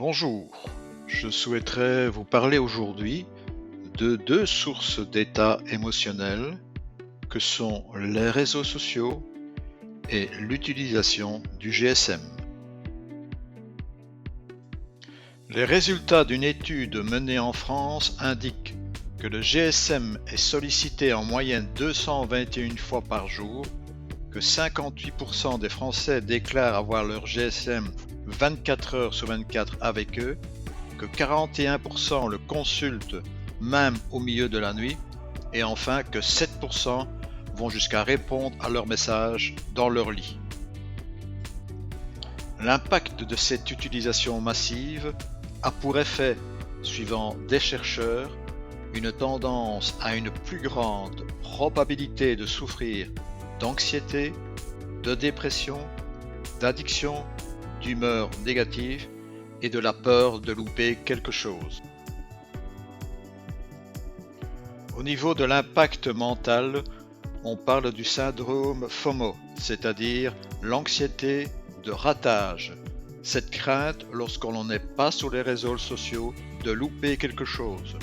Bonjour, je souhaiterais vous parler aujourd'hui de deux sources d'état émotionnel que sont les réseaux sociaux et l'utilisation du GSM. Les résultats d'une étude menée en France indiquent que le GSM est sollicité en moyenne 221 fois par jour, que 58% des Français déclarent avoir leur GSM 24 heures sur 24 avec eux, que 41% le consultent même au milieu de la nuit, et enfin que 7% vont jusqu'à répondre à leurs messages dans leur lit. L'impact de cette utilisation massive a pour effet, suivant des chercheurs, une tendance à une plus grande probabilité de souffrir d'anxiété, de dépression, d'addiction, d'humeur négative et de la peur de louper quelque chose. Au niveau de l'impact mental, on parle du syndrome FOMO, c'est-à-dire l'anxiété de ratage. Cette crainte, lorsqu'on n'est pas sur les réseaux sociaux, de louper quelque chose.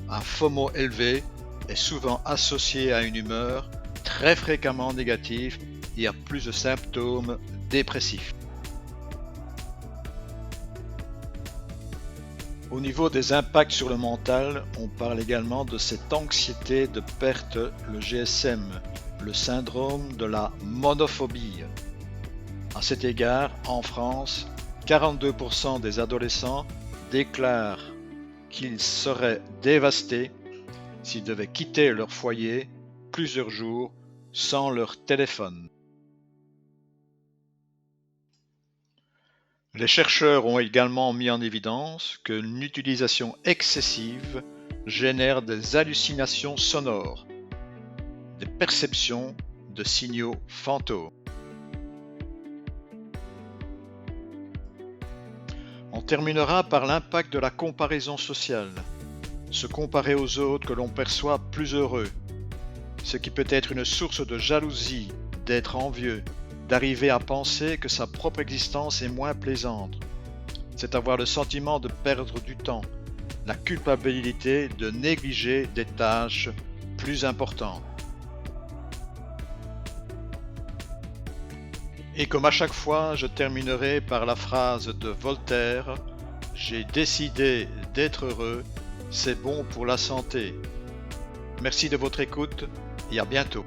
Un FOMO élevé est souvent associé à une humeur très fréquemment négative et à plus de symptômes dépressifs. Au niveau des impacts sur le mental, on parle également de cette anxiété de perte, le GSM, le syndrome de la monophobie. À cet égard, en France, 42% des adolescents déclarent qu'ils seraient dévastés s'ils devaient quitter leur foyer plusieurs jours sans leur téléphone. Les chercheurs ont également mis en évidence qu'une utilisation excessive génère des hallucinations sonores, des perceptions de signaux fantômes. On terminera par l'impact de la comparaison sociale. Se comparer aux autres que l'on perçoit plus heureux, ce qui peut être une source de jalousie, d'être envieux, d'arriver à penser que sa propre existence est moins plaisante. C'est avoir le sentiment de perdre du temps, la culpabilité de négliger des tâches plus importantes. Et comme à chaque fois, je terminerai par la phrase de Voltaire: « J'ai décidé d'être heureux, c'est bon pour la santé. » Merci de votre écoute et à bientôt.